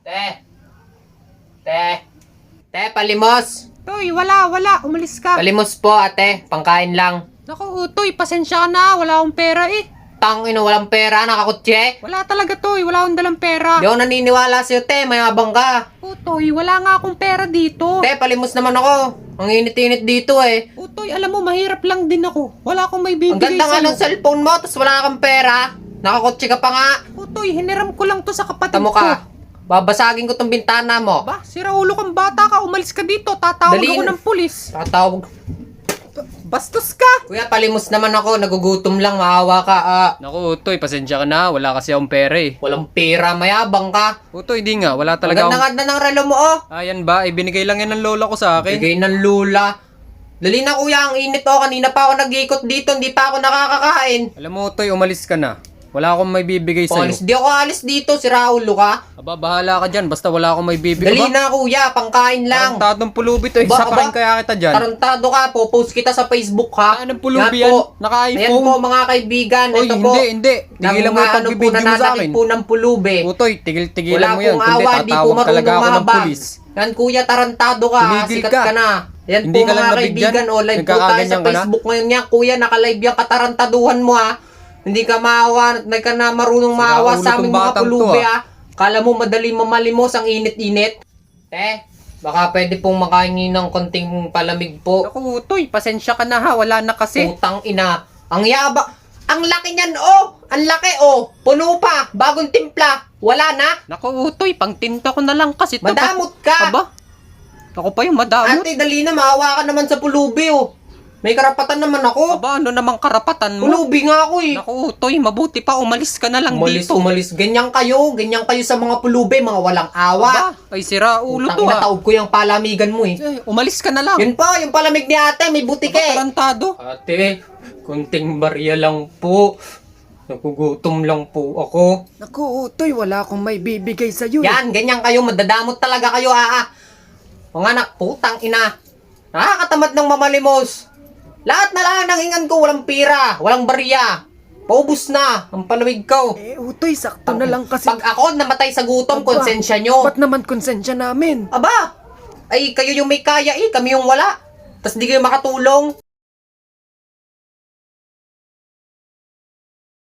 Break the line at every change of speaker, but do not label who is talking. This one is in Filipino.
Te! Te! Te, palimos!
Toy, wala. Umalis ka.
Palimos po, ate. Pangkain lang.
Naku, Toy, pasensya ka na. Wala akong pera eh.
Tangino, walang pera, nakakutse.
Wala talaga, Toy. Wala akong dalang pera.
Di ako naniniwala sa'yo, te. Mayabang ka.
Toy, wala nga akong pera dito.
Te, palimos naman ako. Ang init-init dito eh.
Toy, alam mo, mahirap lang din ako. Wala akong may
Ang
bibigay
ganda nga
sa'yo.
ng cellphone mo, tapos wala kang pera. Nakakutse ka pa nga.
Toy, hiniram ko lang to sa kapatid
Tamo
ko.
ka. Babasagin ko tong bintana mo.
Ba, sira ulo kang bata ka. Umalis ka dito. Tatawag
Dali
ako
na.
ng pulis.
Tatawag.
Bastos ka.
Kuya, palimos naman ako. Nagugutom lang, maawa ka.
Naku, Utoy, pasensya ka na. Wala kasi akong pera eh.
Walang pera, mayabang ka.
Utoy, di nga. Wala
Ang
talaga akong...
ganda-ganda ng relo mo, oh.
Ayan ba? Ibinigay lang yan ng lola ko sa akin.
Bigay ng lula. Dali na kuya, ang init oh. Kanina pa ako nag-ikot dito, hindi pa ako nakakakain.
Alam mo, Utoy, umalis ka na. Wala akong may bibigay sa'yo.
Di ako alis dito, si Raulo ka.
Aba, bahala ka dyan. Basta wala akong may bibigay.
Dali na kuya, pangkain lang.
Tarantadong pulubi to. Sakain kaya kita dyan.
Tarantado ka, post kita sa Facebook ha.
Anong pulubi yan?
po.
Naka-iPhone?
Ayan po mga kaibigan.
Oy,
Ito po.
hindi. Tigilan mo yung pagbibidyo mo sa akin.
po ng pulubi.
Utoy, tigil-tigilan
Wala
mo yan.
pong
Kundi
awa, di po
tatawag talaga
marunong
ako ng
mahabang.
pulis.
Yan kuya, tarantado ka.
Tumigil
Sikat
ka.
ka na. Yan
Hindi
po
ka lang
mga
nabigyan?
kaibigan. O, live po tayo sa
Nagkakaganyan ka na?
Facebook ngayon niya. Kuya, naka-live yung katarantaduhan mo ha. Hindi ka maawa, hindi ka na marunong maawa
ulo
sa aming
tong
mga
batang
pulubi
to,
ha. Kala mo madali mamalimos ang init-init. Baka pwede pong makahingi ng konting palamig po.
Naku, Toy, pasensya ka na ha. Wala na kasi.
Putang ina. Ang yaba. Ang laki niyan oh. Ang laki oh. Puno pa. Bagong timpla. Wala na.
Naku, Toy, pang tinta ko na lang kasi.
Madamot ka.
Aba, ako pa yung madamot.
Ate, dali na. Maawa ka naman sa pulubi oh. May karapatan naman ako.
Aba, ano namang karapatan mo?
Pulubi nga ako eh.
Naku, Toy, mabuti pa. Umalis ka na lang dito.
Umalis. Ganyan kayo sa mga pulubi. Mga walang awa.
Aba, ay sira ulo
Putang
to
ina,
ha.
taob ko yung palamigan mo eh.
Umalis ka na lang.
Yun po, yung palamig ni ate. May butik eh.
Tarantado.
Ate, kunting barya lang po. Nagugutom lang po ako.
Naku, Toy, wala akong may bibigay sa'yo.
Yan, ganyan kayo. Madadamot talaga kayo, Mga anak, putang ina. Nakakatamad ng mamalimos. Lahat na lang ng hingan ko, walang pira, walang barya. Paubos na, ang palamig ko.
Utoy, sakto na lang kasi.
Pag ako namatay sa gutom,
Aba,
konsensya nyo.
Ba't naman konsensya namin?
Aba, ay kayo yung may kaya kami yung wala. Tapos di kayo makatulong.